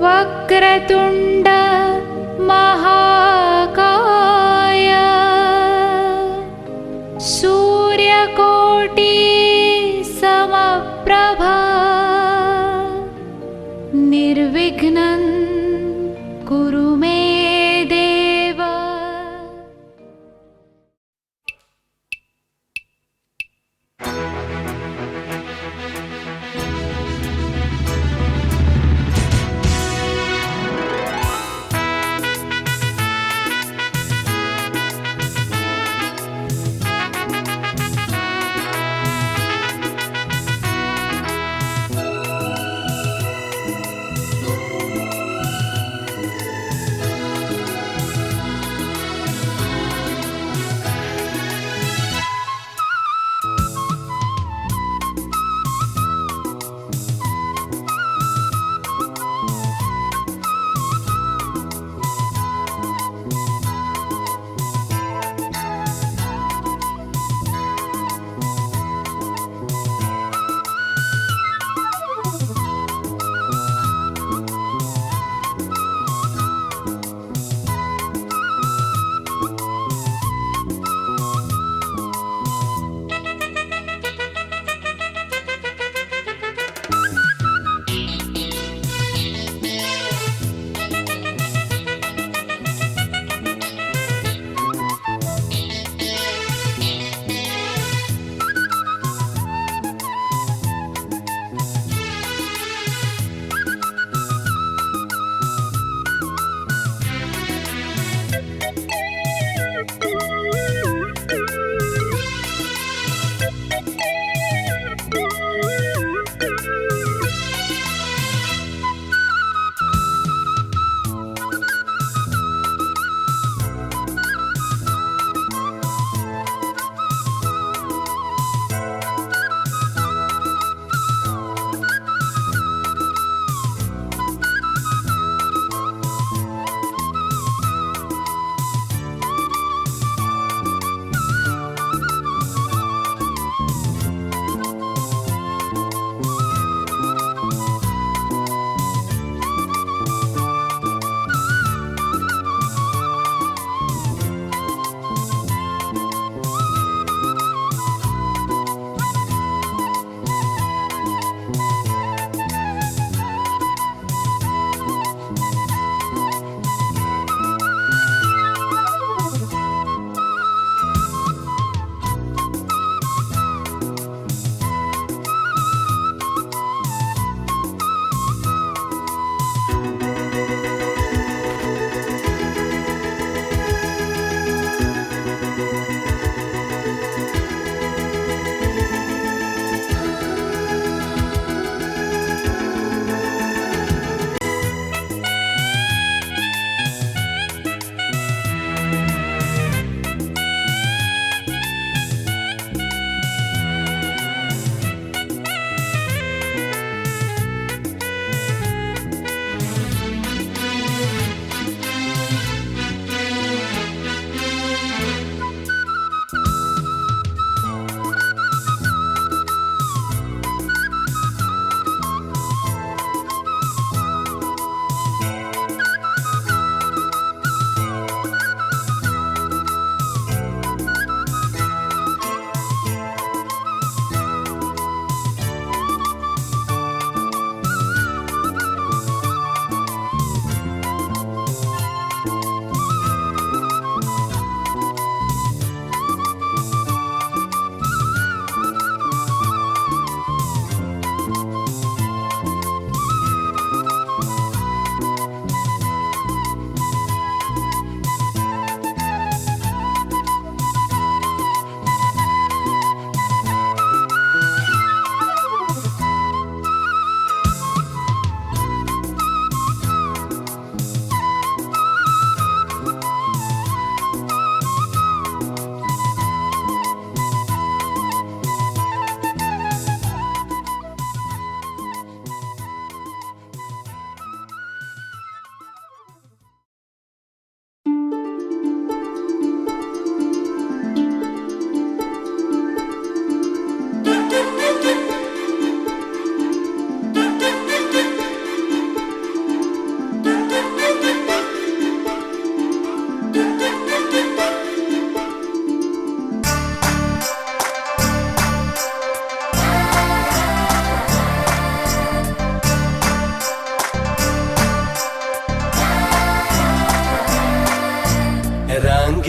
वक्रतुण्ड महाकाय सूर्यकोटि समप्रभा निर्विघ्नं कुरु मे देव।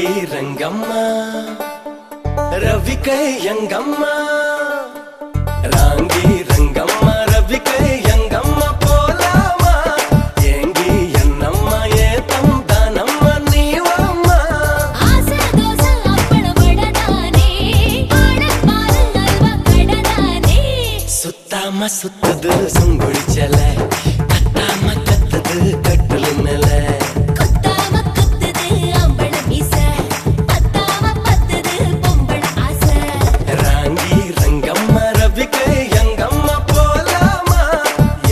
ராங்கி ரங்கம்மா ரவிக்கை எங்கம்மா ராங்கி ரங்கம்மா ரவிக்கை எங்கம்மா போலாமா ஏங்கி என்னம்மா ஏத்தம் தானம்மா நீவம்மா ஆசை தோசை அப்பள வடதானே ஆடப்பாரு அல்வா கடதானே சுத்தாம சுத்துது சுங்குடிச்சல கத்தாம கத்துது கட்டலு மேல குத்தாம குத்துது அம்பள மீச பத்தாம பத்துது பொம்பள ஆசை ராங்கி ரங்கம்மா ரவிக்கை எங்கம்மா போலாமா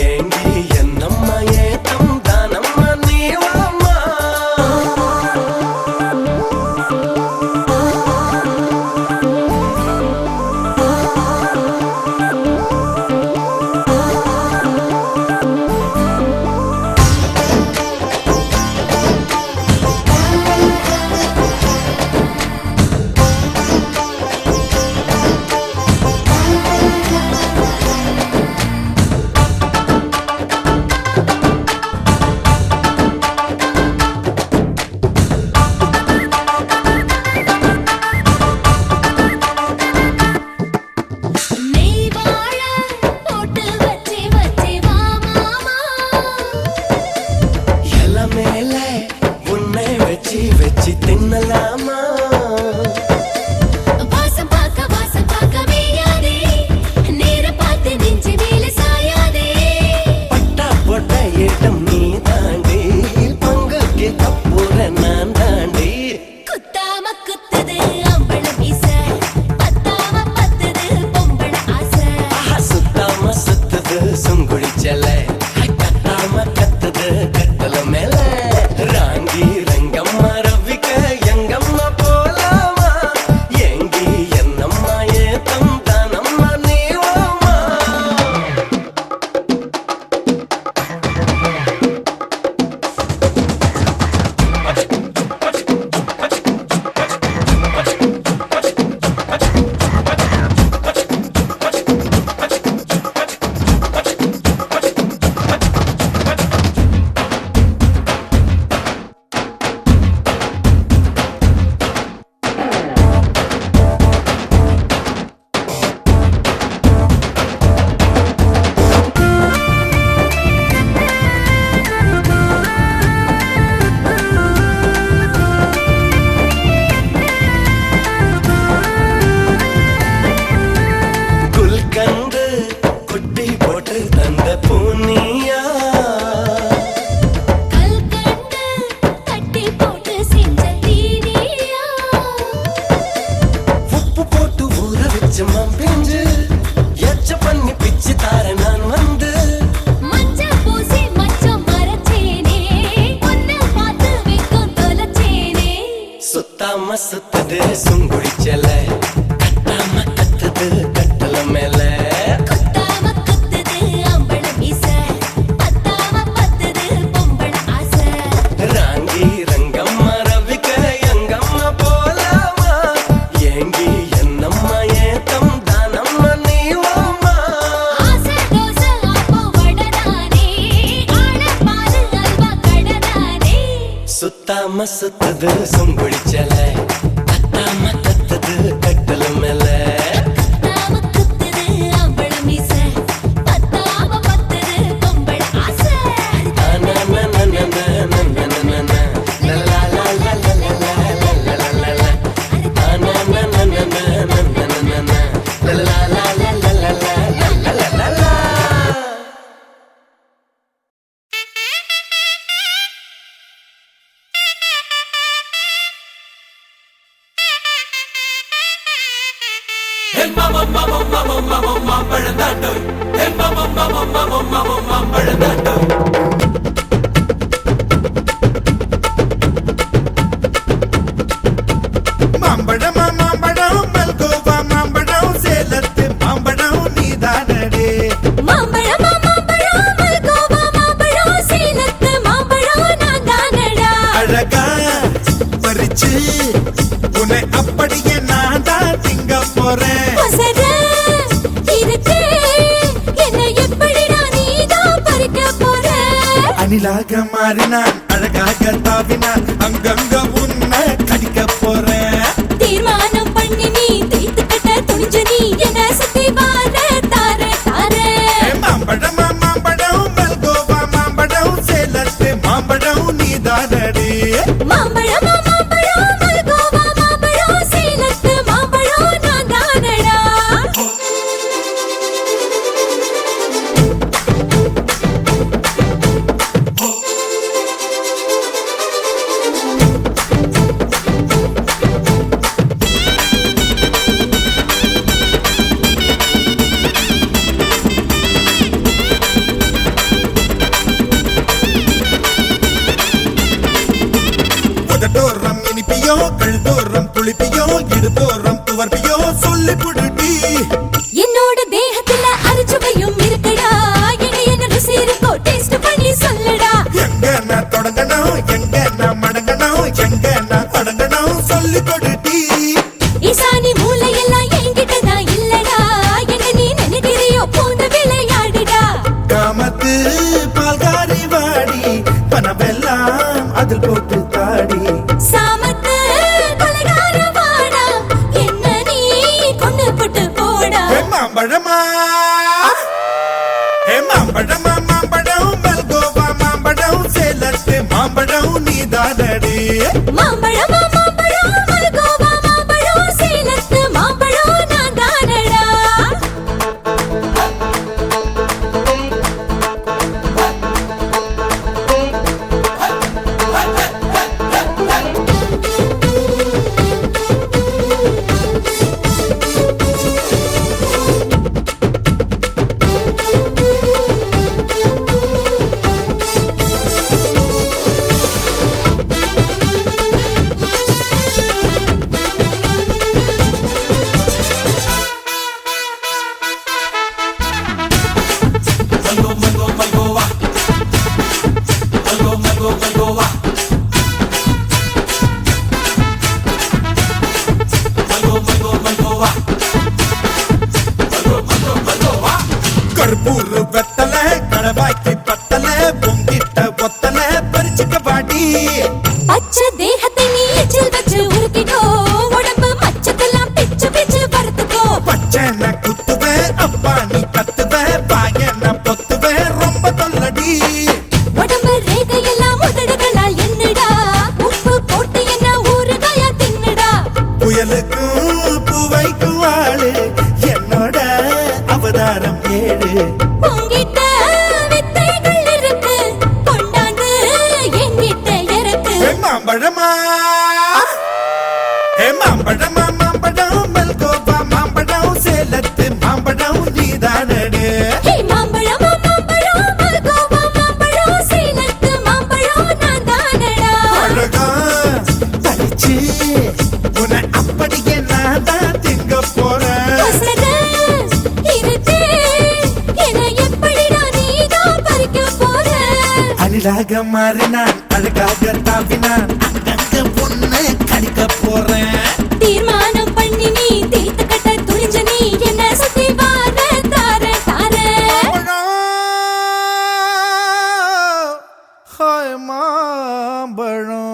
ஏங்கி என்னம்மா ஏத்தம் தானம்மா நீவம்மா நெய் வாழ போட்டு வச்சி வச்சி வா மாமா எல மேல உன்னை வச்சு வச்சு தின்னலாமா வாசம் பார்க்க மேயாதே நேர பார்த்து நெஞ்சு மேல சாயாதே பட்டா போட்ட ஏட்டம் நீ தாண்டி பங்குக்கு கப்புற நான் தாண்டி குத்தாம குத்துது அம்பள மீச பத்தாம பத்துது பொம்பள ஆசை ஆஹா சுத்தாம சுத்துது சுங்குடிச்சல கத்தாம கத்துது கட்டல மேல ராங்கி ரங்கம்மா ரவிக்க எங்கம்மா போலாமா ஏங்கி என்னம்மா ஏத்தம் தானம்மா நீவம்மா குல்கந்து குட்டி போட்டு தந்த பூனியா கல்கண்டு தட்டி போட்டு செஞ்ச தீனியா உப்பு போட்டு ஊற வச்ச மாம்பிஞ்சு எச்ச பண்ணி பிச்சு தார நான் வந்து மஞ்ச பூசி மச்சம் மரச்சேனே உன்னை பார்த்து வெக்கம் தொலைச்சேனே சுத்தாம சுத்துது சுங்குடிச்சல கத்தாம கத்துது கட்டல மேல குத்தாம குத்துது அம்பள மீச பத்தாம பத்துது பொம்பள ஆசை ராங்கி ரங்கம்மா ரவிக்க எங்கம்மா போலாமா ஏங்கி என்னம்மா ஏத்தம் தானம்மா நீவம்மா ஆசை தோசை அப்பம் வடதானே ஆடப்பாரு அல்வா கடதானே சுத்தாம சுத்துது சுங்குடிச்சல கத்தாம கத்துது கட்டல மேல குத்தாம குத்துது அம்பள மீச பத்தாம பத்துது பொம்பள ஆசை மாம்பழம் மாம்பழம் மல்கோவா மாம்பழம் சேலத்து மாம்பழம் நீதானடே மாம்பழம் மாம்பழம் மல்கோவா மாம்பழம் சேலத்து மாம்பழம் நான் தானடா அழகா பறிச்சு உன்னை அப்படியே நான் தான் திங்க போறேன் ஒசர இருக்கு என்ன எப்படிடா நீதான் பறிக்க அணிலாக மாறினான் அழகாக தாவினான் அங்கங்க உன்னை கடிக்க போறேன். தீர்மானம் பண்ணி நீ தீர்த்து கட்ட துணிஞ்ச நீ என்ன சுத்தி வார தார தார மாம்பழம் மாம்பழம் மல்கோவா மாம்பழம் சேலத்து மாம்பழம் நீதானடி. மாம்பழம் மாம்பழம் மல்கோவா மாம்பழம் சேலத்து மாம்பழம் நான் தானடா. உதட்டோரம் இனிப்பியோ கழுத்தோரம் புளிப்பியோ இடுப்போரம் துவர்ப்பியோ சொல்லி புடுடி. என்னோட தேகத்துல அரிச்சுவையும் இருக்குடா. என்ன ருசி இருக்கோ டேஸ்ட் பண்ணி சொல்லடா. எங்க நான் தொடங்கணும் எங்க நான் மடங்கணும் எங்க நான் தொடங்கணும் சொல்லி கொடுடி. ஈசானி மூளையெல்லாம் என்கிட்ட தான் இல்லடா. என்ன நீ நினைக்கிறியோ போன்ற விளையாடுடா. காமத்து பால்காரி வாடி பணமெல்லாம் அதில் போட்டு தாடி. சாமத்து கொலைகார வாடா. என்ன நீ கொண்டு போட்டு போடா. மாம்பழமா மாம்பழமா மாம்பழம் மல்கோவா மாம்பழம் சேலத்து மாம்பழம் நீதானடி. மாம்பழம் மாம்பழம் மல்கோவா மாம்பழம் சேலத்து மாம்பழம் நான் தானடா. கற்பூர் வெத்தல கடவாய்க்கு பத்தல பொங்கிட்ட ஒத்தல பறிச்சுக்க பாடி. பச்சை தேகத்தை நீ எச்சில் வச்சு உருக்கிக்கோ. உடம்பு மச்சத்தெல்லாம் பிச்சு பிச்சு பருத்துக்கோ. பச்சனை குத்துவேன் அப்பா நீ கத்துவேன் பாயன பொத்துவேன் ரொம்ப தொல்லடி. உடம்பு ரேகையெல்லாம் உதடுகளால் என்னடா. உப்பு போட்டு என்ன ஊறுகாயா தின்னுடா. புயலுக்கும் பூவைக்கும் ஆளு என்னோட அவதாரம் ஏழு. உங்கிட்ட வித்தைகள் இருக்கு கொண்டாந்து என்கிட்ட இருக்கு. மாம்பழமா மாம்பழமா மாம்பழம் மல்கோவா மாம்பழம் சேலத்து மாம்பழம் நீதானடு. மாம்பழம் மாம்பழம் மல்கோவா மாம்பழம் சேலத்து மாம்பழம் நான் தானடா. அழகா பறிச்சு உன்னை அப்படியே நான் தான் திங்க போறேன். பசங்க இருக்கு என்ன எப்படிடா நீதான் பறிக்க போற. அணிலாக மாறினான் அழகாக தாவினான் அங்கங்க பொண்ணு கடிக்க போறேன். தீர்மானம் பண்ணி நீ தீர்த்து கட்ட துணிஞ்ச நீ என்ன சுத்தி வார தார தார மாம்பழம்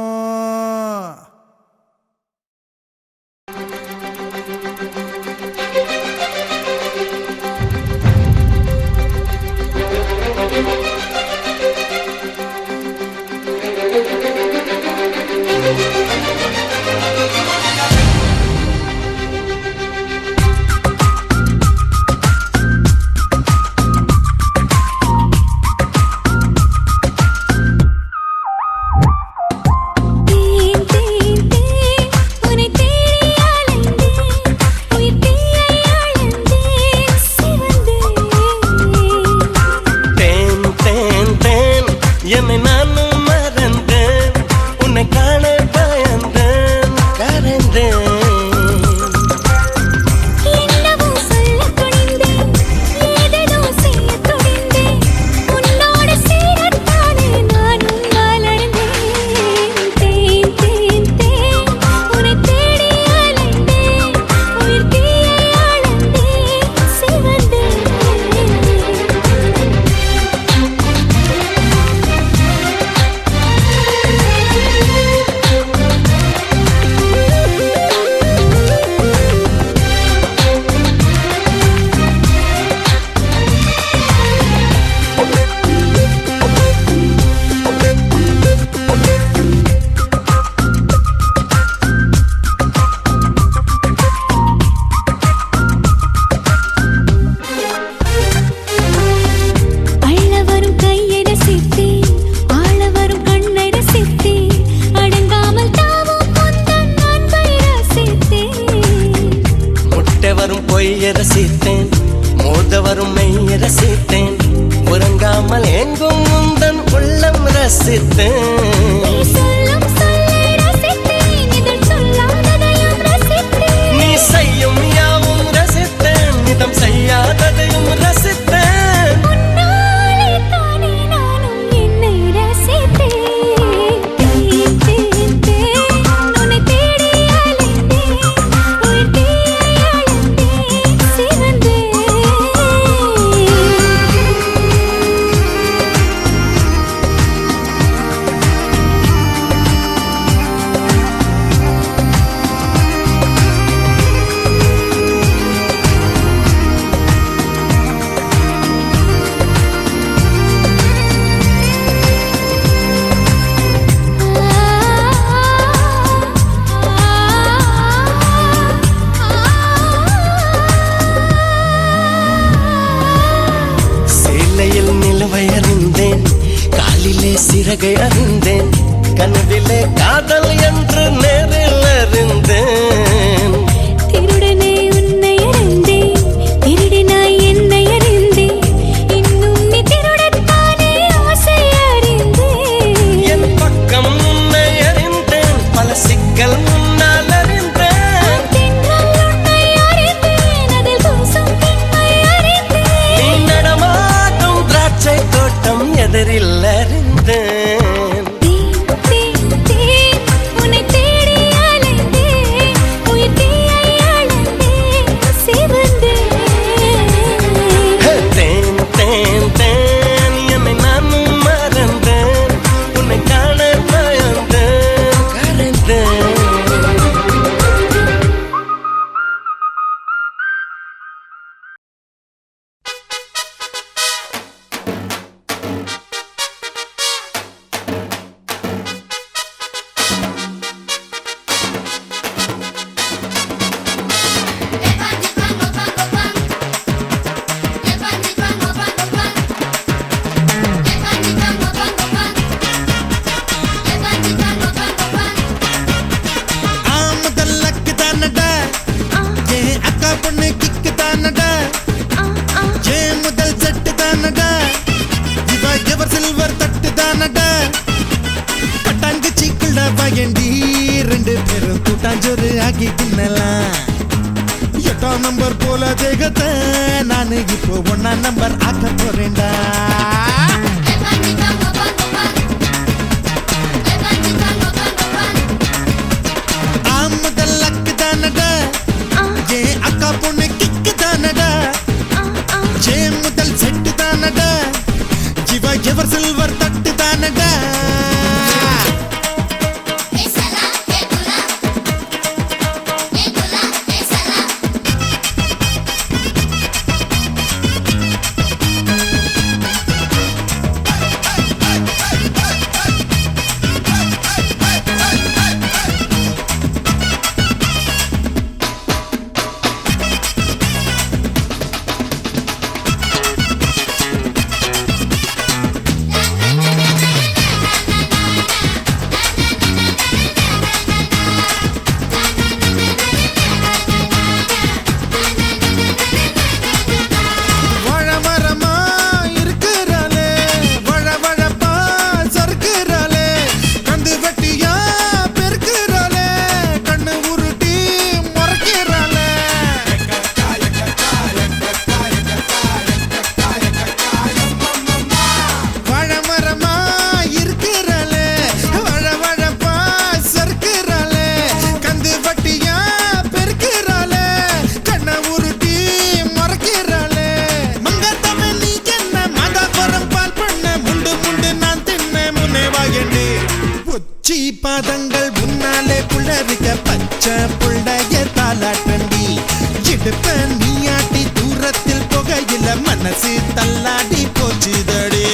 சிலையில் நிலுவை அறிந்தேன், காலிலே சிறகை அறிந்தேன், கனவிலே காதல் என்று நேரில் அறிந்தேன். திருடனே உன்னை அறிந்தேன், திருடினாய் என்னை அறிந்தேன், இன்னும் நீ திருடத்தானே ஆசை அறிந்தேன். என் பக்கம் உன்னை அறிந்தேன், பல சிக்கல் முன்னால் அறிந்தேன். தென்றல் உன்னை அறிந்தேன், அதில் பூசும் பெண்மை அறிந்தேன். நீ நடமாடும் திராட்சை தோட்டம் எதிரில் அறிந்தேன். உன்னை தேடி அலைந்தேன், உயிர் தீயை அளந்தேன், சிவந்தேன். தேன் தேன் தேன் என்னை நானும் மறந்தேன், உன்னை காண பயந்தேன், கரைந்தேன். முதல்லக்கு தானடா ஏன் அக்கா பொண்ணு கிக்கு தானடா ஏன் முதல் செட்டு தானடா இவ எவர் சில்வர் தட்டு தானடா பட்டாங்குச்சிக்குள்ள பயண்டி ரெண்டு பேரும் கூட்டாஞ்சோறு ஆக்கி தின்னலாம் 8ஆம் நம்பர் போல தேகத்தை நானு இப்போ 1ஆம் நம்பர் ஆக்க போறேன்டா முதல்லக்கு தானடா ஏன் அக்கா பொண்ணு கிக்கு தானடா ஏன் முதல் செட்டு தானடா இவ எவர் சில்வர் தட்டு தானடா பாதங்கள் முன்னாலே புள்ளரிக்க பச்சை புள்ளைய தாலாட்டண்டி இடுப்ப நீயாட்டி தூரத்தில் புகையில மனசு தள்ளாடி போச்சுதடி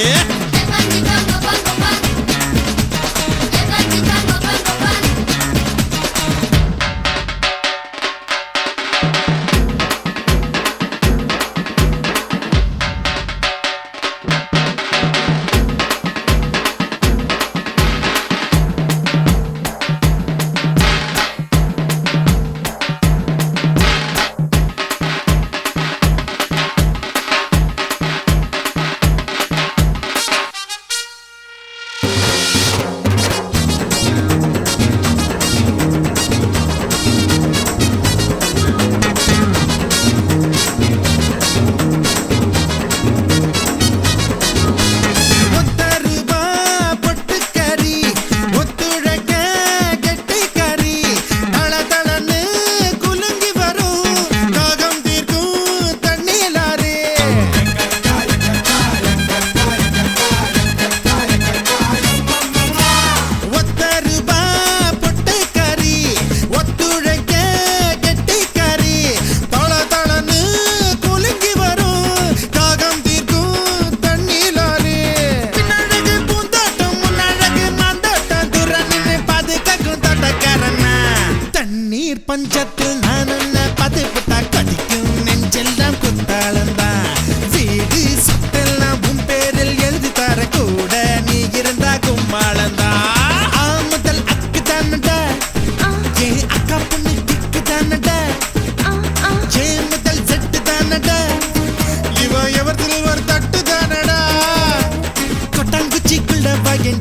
வாங்கி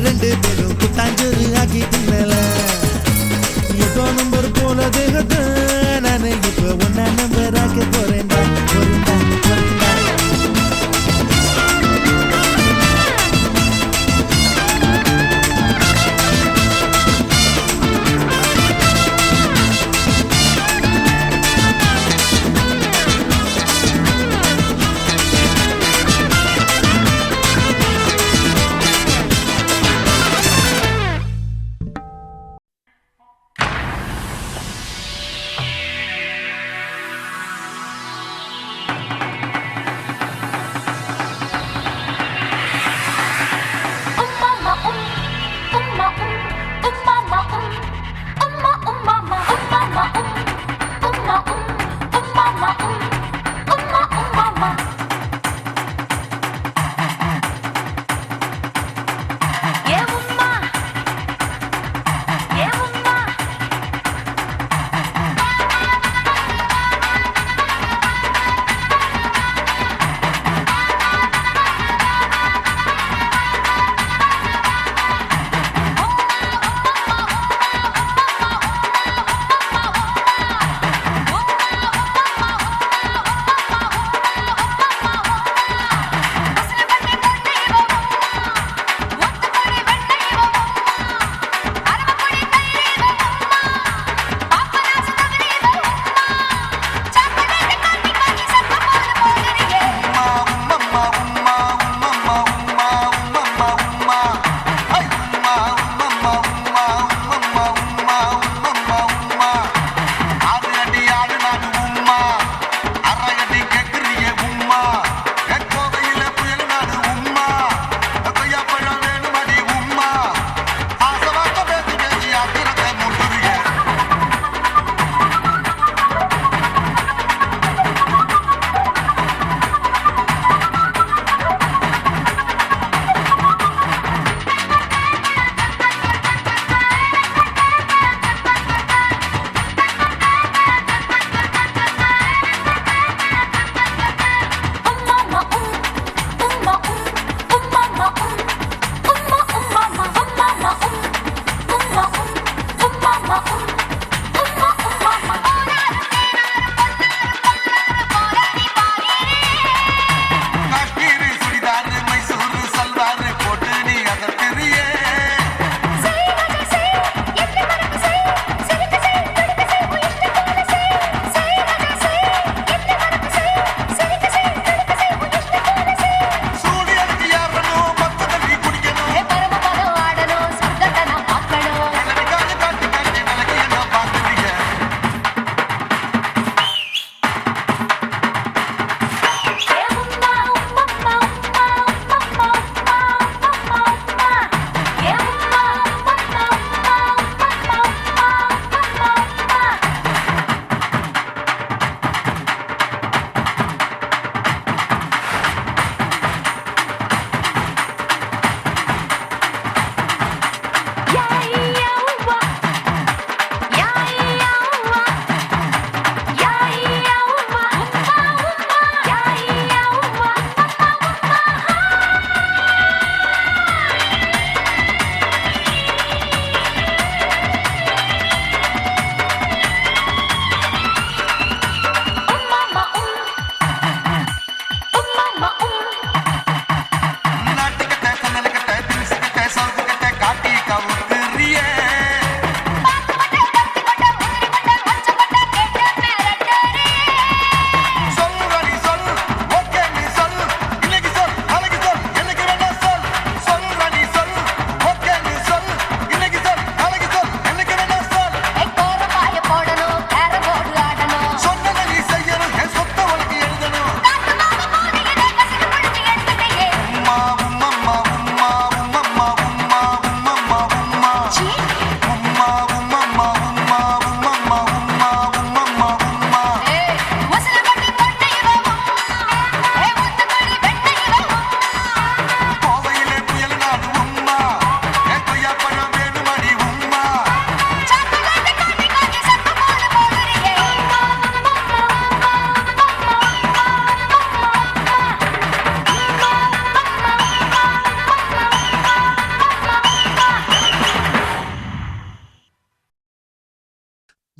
ரெண்டு பேரும் குட்டாஞ்சோறு ஆக்கி தின்னலாம் எப்போ நம்பர் போல தேகத்தை நானு இப்ப ஒன்னா நம்பர் ஆக்க போறேன்டா போறேன்டா போறேன்டா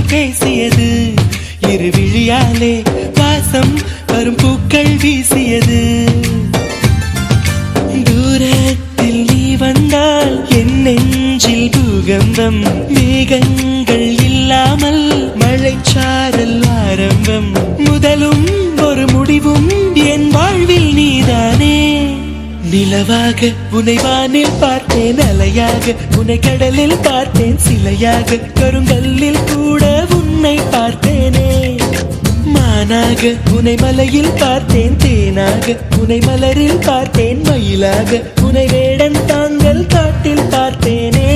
வானில் பேசியது, இரு விழியாலே வாசம் வரும் பூக்கள் வீசியது. தூரத்தில் நீ வந்தால் என் நெஞ்சில் பூகம்பம், மேகங்கள் இல்லாமல் மழைச்சாரல் ஆரம்பம். முதலும் ஒரு முடிவும் என் வாழ்வில் நீதானே. நிலவாக உன்னை வானில் பார்த்தேன், அலையாக உன்னை கடலில் பார்த்தேன், சிலையாக கருங்கல்லில் கூட உன்னை பார்த்தேனே. மானாக உன்னை மலையில் பார்த்தேன், தேனாக உன்னை மலரில் பார்த்தேன், மயிலாக உன்னை வேடன் தாங்கள் காட்டில் பார்த்தேனே.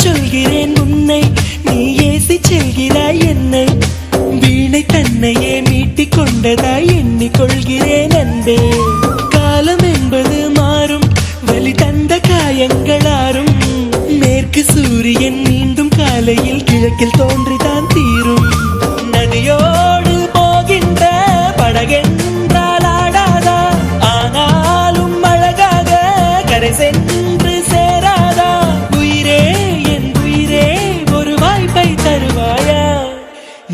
சொல்கிறேன் உன்னை, நீ ஏசி செல்கிறாய் என்னை. வீணை தன்னையே மீட்டிக் கொண்டதாய் எண்ணிக்கொள்கிறேன் அன்பே. காலம் என்பது மாறும், வலி தந்த காயங்களாரும். மேற்கு சூரியன் மீண்டும் காலையில் கிழக்கில் தோன்றிதான் தீரும். நதியோடு போகின்ற படகென்றால் ஆடாதா, ஆனாலும் அழகாக கரை சென்று சேராதா.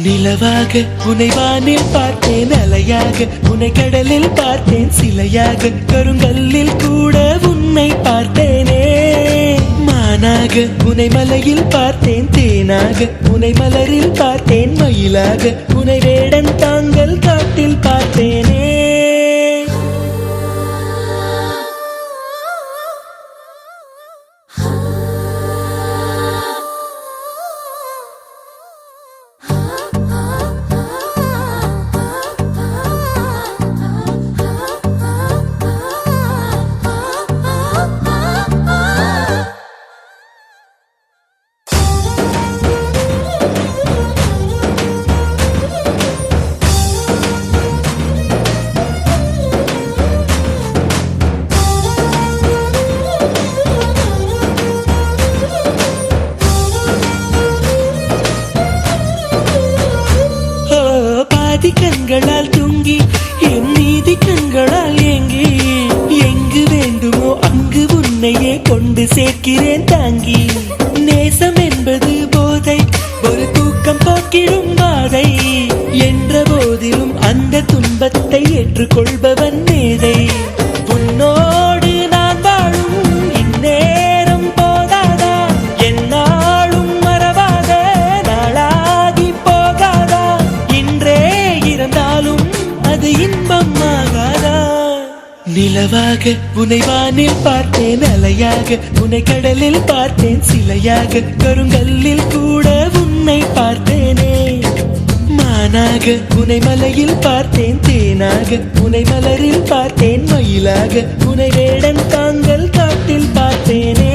நிலவாக உன்னை வானில் பார்த்தேன், அலையாக உன்னை கடலில் பார்த்தேன், சிலையாக கருங்கல்லில் கூட உன்னை பார்த்தேனே. மானாக உன்னை மலையில் பார்த்தேன், தேனாக உன்னை மலரில் பார்த்தேன், மயிலாக உன்னை வேடன் தாங்கள் காட்டில் பார்த்தேனே. கண்களால் தூங்கி என் நீதி கண்களால் ஏங்கி, எங்கு வேண்டுமோ அங்கு உன்னையே கொண்டு சேர்க்கிறேன் தாங்கி. நேசம் என்பது போதை, ஒரு தூக்கம் போக்கிடும் வாதை. என்ற போதிலும் அந்த துன்பத்தை ஏற்றுக்கொள்பவன் மேதை. உன்னோடு நான் வாழும் இந்நேரம் போதாதா, என்னாலும் மறவாத நாளாகி போகாதா. இன்றே இருந்தாலும் அது இன்பம் ஆகாதா. நிலவாக உன்னை வானில் பார்த்தேன், அலையாக உன்னை கடலில் பார்த்தேன், சிலையாக கருங்கல்லில் கூட உன்னை பார்த்தேனே. மானாக உன்னை மலையில் பார்த்தேன், தேனாக உன்னை மலரில் பார்த்தேன், மயிலாக உன்னை வேடன் தாங்கள் காட்டில் பார்த்தேனே.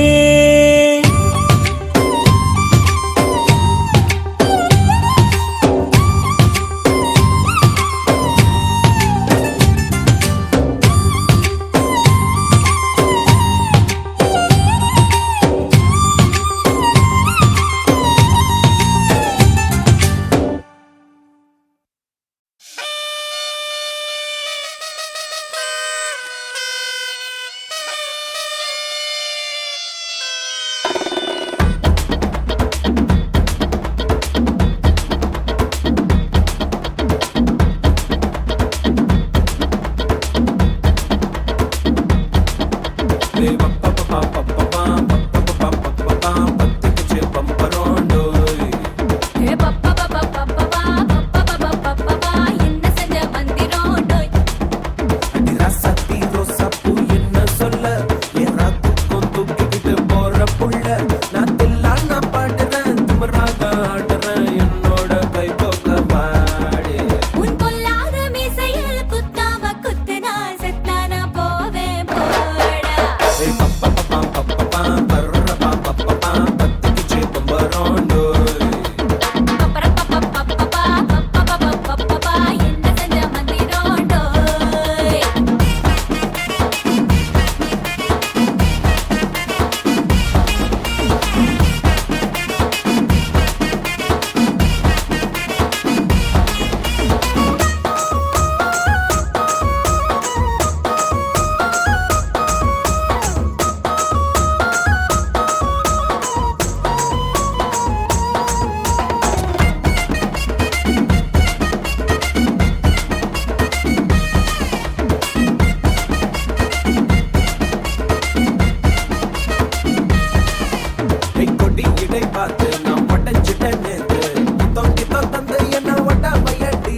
ராசாத்தி ரோசாப்பூ என்ன சொல்ல ஏறா தூக்கம் தூக்கிக்கிட்டு போற புள்ள நான் தில்லான பாடுறேன் திமிராக ஆடுறேன் என்னோட கை தோக்க பாடு உன் பொல்லாத மீசையில் குத்தாம குத்துனா செத்தானா போவேன் போடா பத்துக்குச்சு பம்பரோண்டோ என்ன செஞ்ச மந்திரோண்டோய் கொடி இடை பார்த்து நான் பட்டஞ்சிட்டேன் நேத்து தொங்கி தந்து என்ன வட்ட பையட்டி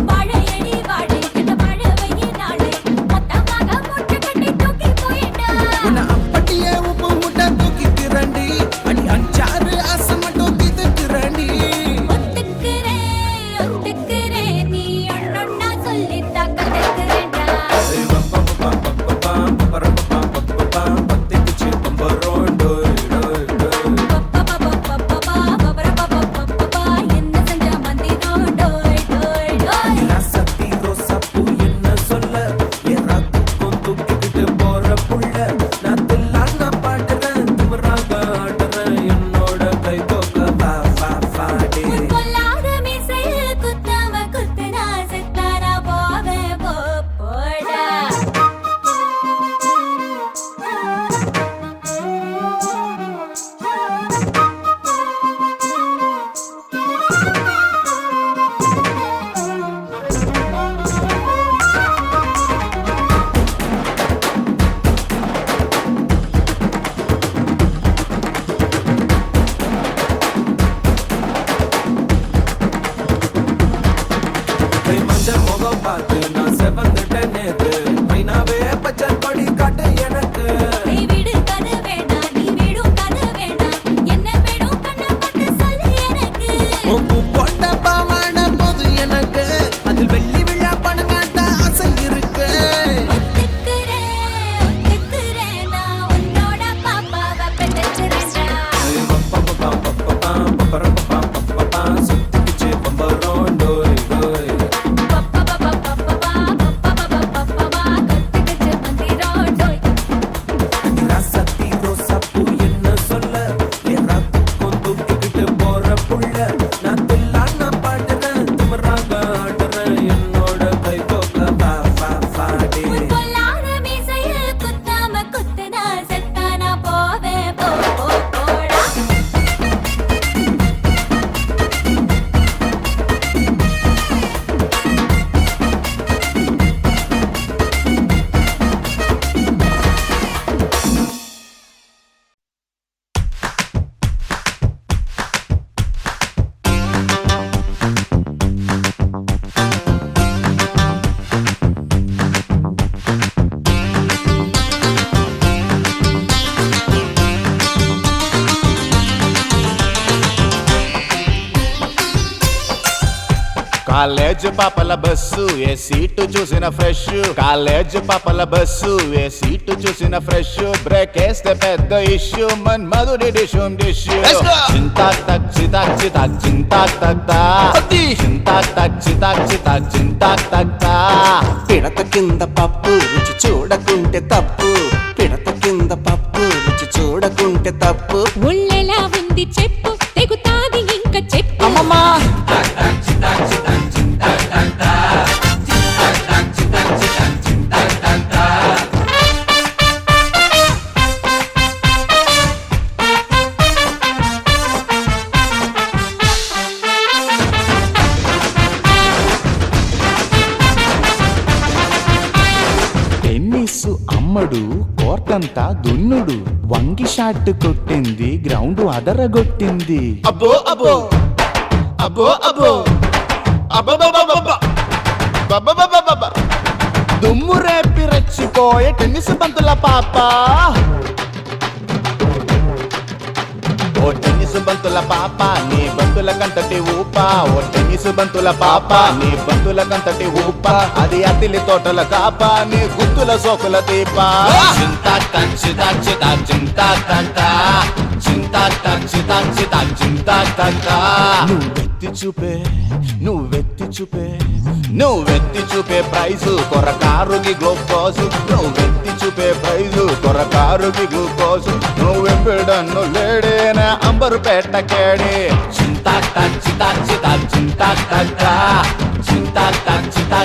வாழையடி வாழை இந்த வாழவையே நாளை மொத்தமாக மூட்டை கட்டி தூக்கி போயிட்டா உன்னை அப்பட்டியே உப்பு முட்டை தூக்கிக்கிறண்டி அடி அஞ்சாறு ஆசை மட்டும் தீத்துக்கிறண்டி ஒத்துக்கிறேன் நீ ஒன்னொன்னா சொல்லித்தா கத்துக்கிறேன்டா பத்துக்குச்சு பம்பரோண்டோ என்ன செஞ்ச மந்திரோண்டோய் டோய் டோய் ராசாத்தி ரோசாப்பூ என்ன சொல்ல ஏறா தூக்கம் தூக்கிக்கிட்டு போற புள்ள நான் தில்லான பாடுறேன் திமிராக ஆடுறேன் என்னோட கை தோக்க பாடு உன் பொல்லாத மீசையில் குத்தாம குத்துனா செத்தானா போவேன் போடா மஞ்சள் முகம் பார்த்து நான் செவந்துட்டேன் நேத்து மைனாவே பச்சை கொடி காட்டு எனக்கு நீ விடு கது வேண்டாம் நீ விடும் கது வேண்டாம் என்ன வேணும் கண்ணை பார்த்து சொல்லு எனக்கு உப்பு போட்ட பாவாட போது எனக்கு அதில் வெள்ளி விழா பணங்காட்ட ஆசை இருக்கு ஒத்துக்கிறேன் நான் உன்னோட பாப்பாவை பெற்றேன்டா சுத்திக்குச்சு பம்பரோண்டோ கத்துக்கிச்சு மந்திரோண்டோய் ராசாத்தி ரோசாப்பூ என்ன சொல்ல ஏறா தூக்கம் தூக்கிக்கிட்டு போற புள்ள நான் தில்லான பாடுறேன் திமிராக ஆடுறேன் என்னோட கை தோக்க பாடு உன் பொல்லாத மீசையில் குத்தாம குத்துனா செத்தானா போவேன் போடா కాలేజ్ పాపల బస్సు ఏ సీటు చూసిన ఫ్రెష్ కాలేజ్ పాపల బస్సు ఏ సీటు చూసిన ఫ్రెష్ బ్రేక్ వేస్తే పెద్ద ఇష్యూ మన్మధుడి డిషుం డిష్ చింతాక్ తక్ చితాక్ చితాక్ చింతాక్ తక్తా చింతాక్ తక్ చితాక్ చితాక్ చింతాక్ తక్తా పిడత కింద పప్పు రుచి చూడకుంటే తప్పు పిడత కింద పప్పు రుచి చూడకుంటే తప్పు ఒళ్ళెలా ఉంది చెప్పు తెగుతాది ఇంక చెప్పు అమ్మమ్మా అమ్మడు కోర్టంతా దున్నుడు వంగి షాట్ కొట్టింది గ్రౌండ్ అదరగొట్టింది అబ్బో అబ్బో అబ్బో అబ్బో అబ్బబ్బబ్బబ్బ. దుమ్ము రేపి తీసుకోయే టెన్నిస్ బంతుల పాప ఓ టెన్నిస్ బంతుల పాప నీ బంతుల కంతటి ఊప ఓ టెన్నిస్ బంతుల పాప నీ బంతుల కంతటి ఊప అది అతిలి తోటల కాప నీ గుత్తుల సోకుల దీప చింతా చింతా చింతా చింతా చింతా చింతా చింతా చింతా నువ్వెత్తి చూపే నువ్వెత్తి చూపే నువ్వెత్తి చూపే ప్రైజు కొరకారుకి గ్లూకోజు నువ్వెత్తి చూపే ప్రైజు కొరకారుకి గ్లూకోజు నువ్వెంపిడన్ను లేడేనా అంబరు పెట్ట కేడే చింతా చింతా చింతా చింతా చింతా చింతా చింతా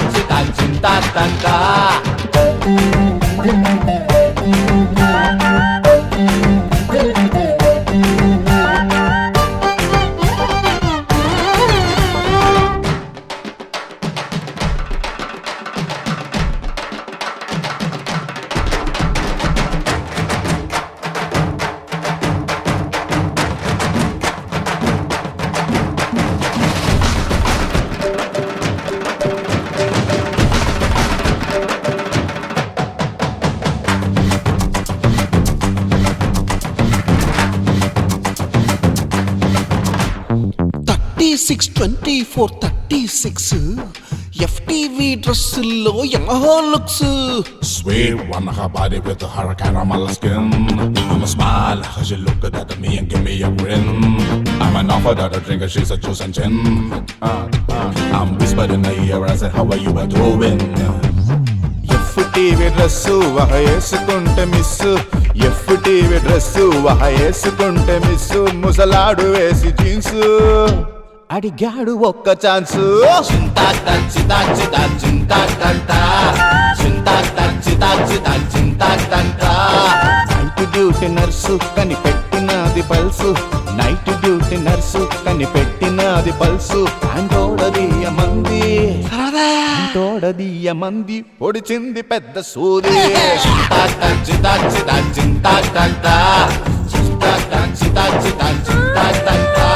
చింతా చింతా FTV డ్రెస్సుల్లో Yamaha looks Sweet one, her body with her caramel skin. I'ma smile, cause she look good at me and give me a grin. I'm an offer that a drinker, she's a juice and gin. I'm whispering in her ear, I said, how are you doing? FTV dress వహ వేసుకుంటే miss FTV dress వహ వేసుకుంటే miss ముసలాడు వేసి jeans అడిగాడు ఒక్క chance చింతా చింతా చింతా చింతా చింతా చింతా చింతా చింతా చింతా చింతా నైట్ డ్యూటీ నర్సు కనిపెట్టినది పల్సు నైట్ డ్యూటీ నర్సు కనిపెట్టినది పల్సు అంటోడదీయమంది తోడదీయమంది పొడిచింది పెద్ద సూది చింతా చింతా చింతా చింతా చింతా చింతా చింతా చింతా చింతా చింతా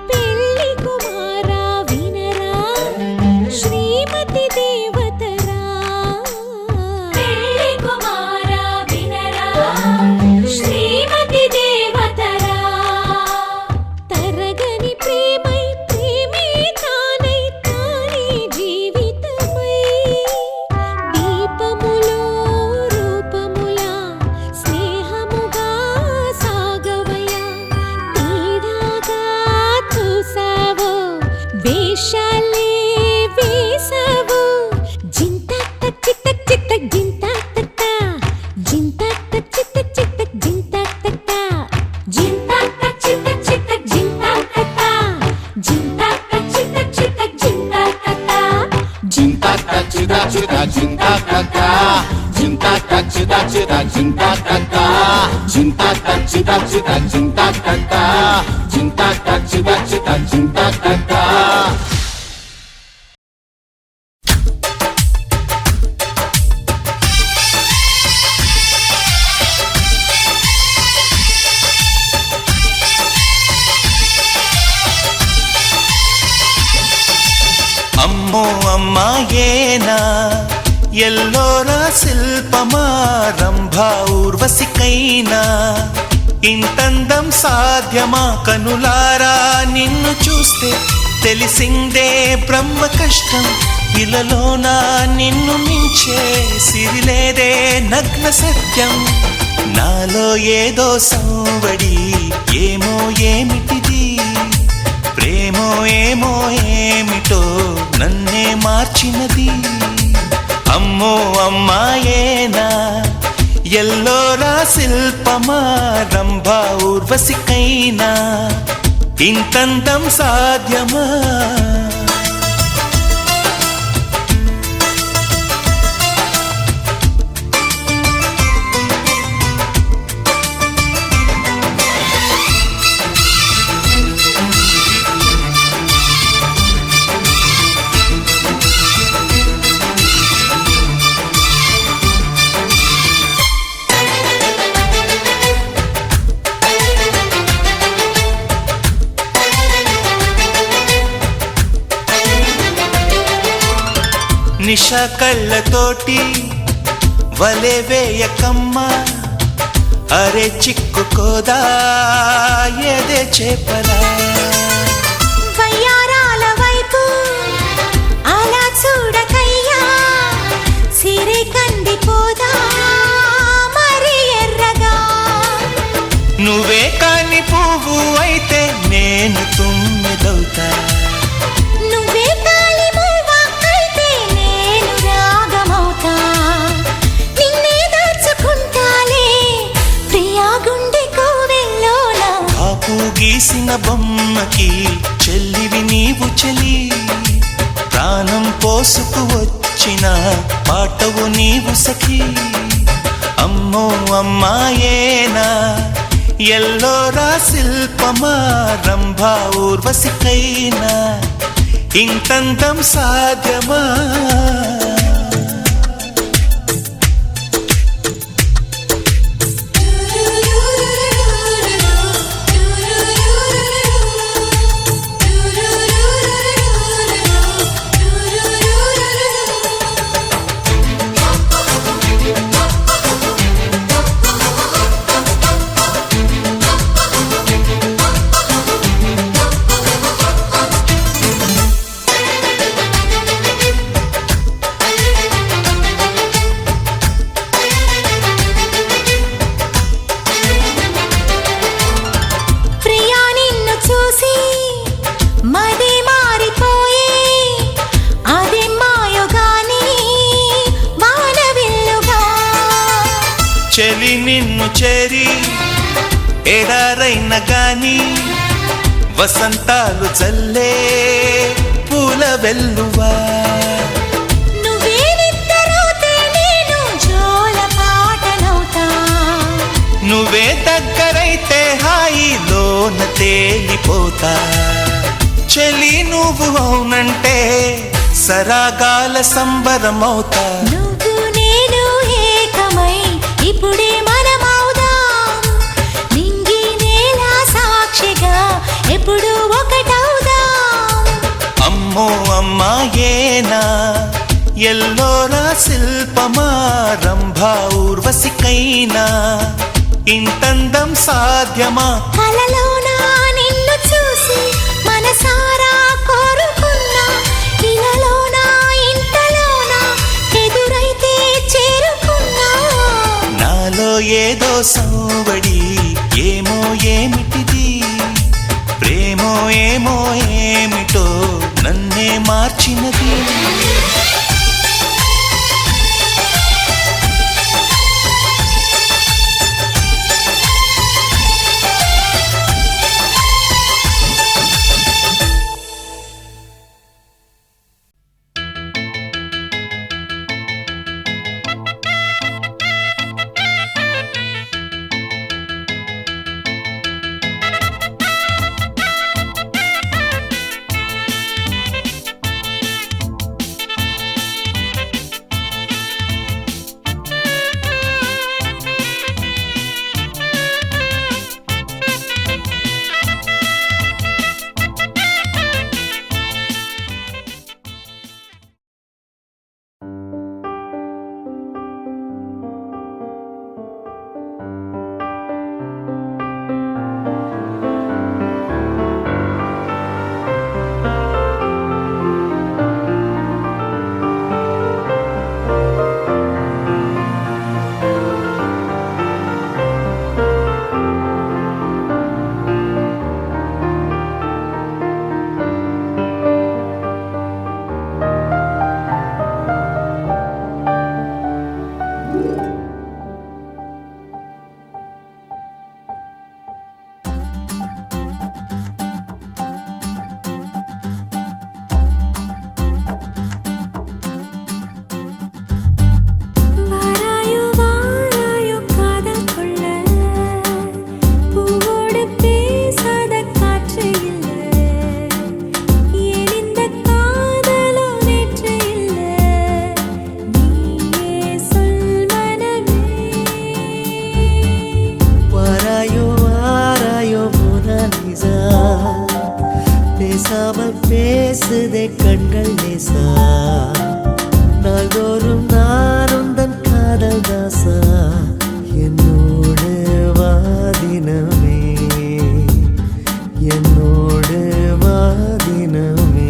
పెళ్లి కుమారా వినరా శ్రీమతి దేవతరా పెళ్లి కుమారా వినరా శ్రీమతి దేవతరా తరగని ప్రేమై ప్రేమే తానై తానే జీవితమై దీపములో రూపములా స్నేహముగా సాగవయా తీరాగా చూసావో వేషాలే వేసావో జింతాట చిత్త చిత్త జింతాట జింతాట చిత్త చిత్త జింతాట జింతాట చిత్త చిత్త జింతాట జింతాట చిత్త చిత్త జింతాట చింతా చిదా చిదా చింతా కక్క చింతా చిదా చిదా చింతా కక్క చింతా చిదా చిదా చింతా కక్క చింతా చిదా చిదా చింతా కక్క అమ్మో అమ్మాయేనా ఎల్లోరా శిల్పమా రంభా ఊర్వశికైనా ఇంతందం సాధ్యమా కనులారా నిన్ను చూస్తే తెలిసిందే బ్రహ్మ కష్టం ఇలలోనా నిన్ను మించే సిరిలేదే నగ్న సత్యం నాలో ఏదో సంవడి ఏమో ఏమిటిది ప్రేమో ఏమో ఏమిటో నన్నే మార్చినది అమ్మో అమ్మాయేనా ఎల్లోరా శిల్పమా రంభా ఊర్వశికైనా ఇంతందం సాధ్యమా కళ్ళతోటి వలే వేయకమ్మా అరే చిక్కుకోదా ఏదే చేపలా వయ్యారాల వైపు అలా చూడకయ్యా సిరి కందిపోదా మరి ఎర్రగా నువ్వే కాని పువ్వు అయితే నేను తుమ్మెదవుతా నువ్వే కాలి మూవా అయితే నేను రాగమవుతా నిన్నే దాచుకుంటాలే ప్రియా గుండె కోవెల్లోనా కాపు గీసిన బొమ్మకి చెల్లివి నీవు చెలి ప్రాణం పోసుకు వచ్చిన పాటవు నీవు సఖి అమ్మో అమ్మాయేనా ఎల్లోరా శిల్పమా రంభా ఊర్వశికైనా ఇంతందం సాధ్యమా ప్రియా నిన్ను చూసి మది మారిపోయే అదే మాయగాని వానవిల్లుగా చెలి నిన్ను చేరి ఎడారైన గాని వసంతాలు చల్లే పూల వెల్లువా నువ్వే నిద్దరవుతే నేను జోల పాటనవుతా నువ్వే దగ్గరైతే హాయిలోన తేలిపోతా చెలి నువ్వు అవునంటే సరాగాల సంబరమవుతా నువ్వు నేను ఏకమై ఇప్పుడే మనమవుదాం నింగి నేల సాక్షిగా ఎప్పుడు ఒకటవుదాం అమ్మో అమ్మాయేనా ఎల్లోరా శిల్పమా రంభా ఊర్వశికైనా ఇంతందం సాధ్యమా కలలోన నిన్ను చూసి మనసారా కోరుకున్నా ఇలలోన ఇంతలోన ఎదురైతే చేరుకున్నా నాలో ఏదో సంవడి ఏమో ఏమిటిది ప్రేమో ఏమో ఏమిటో నన్నే మార్చినది பேசாமல் பேசுதே கண்கள் லேசா நாள் என்னோடு வாதினமே என்னோடு வாதினமே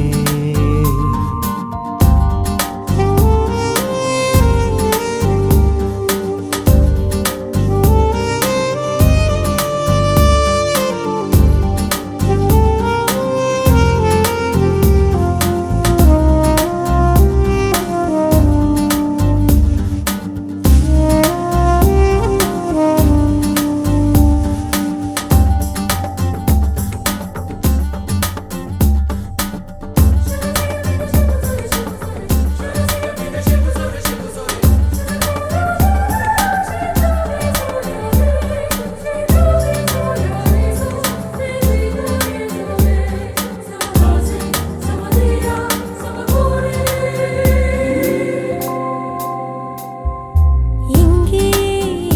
இங்கே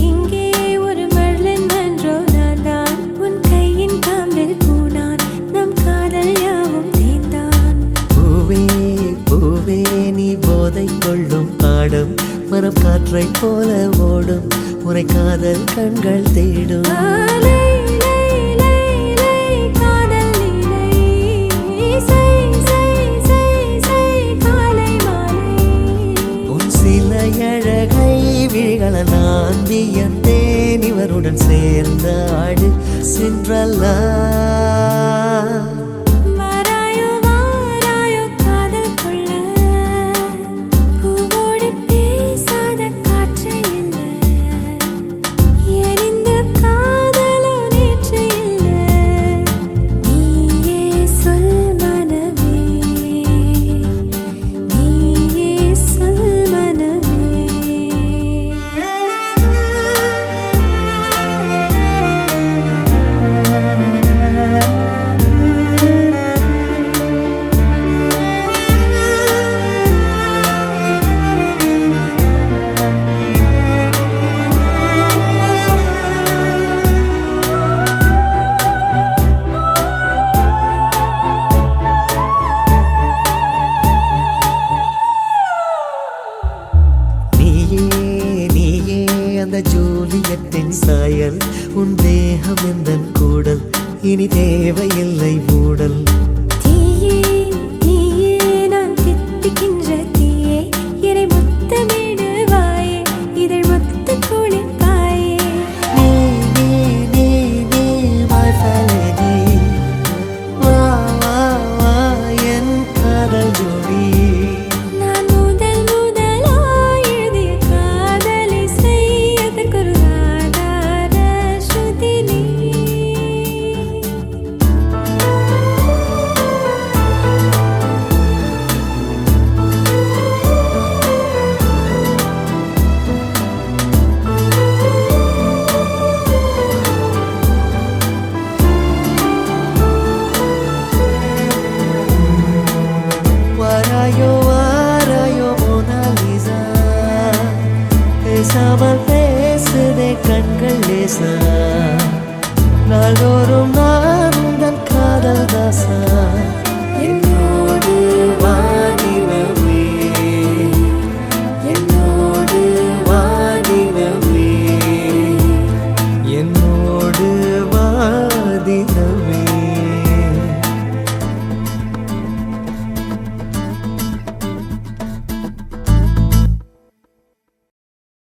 இங்கே ஒரு மழலை மன்றோ நான் உன் கையின் காம்பில் பூனான் நம் காதல் யாவும் தீர்ந்தான் பூவே பூவே நீ போதை கொள்ளும் பாடும் மரம் காற்றை போல ஓடும் உரை காதல் கண்கள் தேடும் லை லை லை லை காதல் லீலை சை சை சை சை காலை மாலை உன் சில அழகை விழிகள நான் வியந்தேன் இவருடன் சேர்ந்த ஆடு சென்றல்லா வாராயோ வாராயோ காதல் கொள்ள பூவோடு பேசாத காற்று இல்லை எரிந்த காதலோ நேற்று இல்லை நீயே சொல் மனமே நீயே சொல் நீயே நீயே அந்த ஜூலியத்தின் சாயல் உன் தேகம் எந்தன் கூடல் இனி தேவையில்லை மூடல்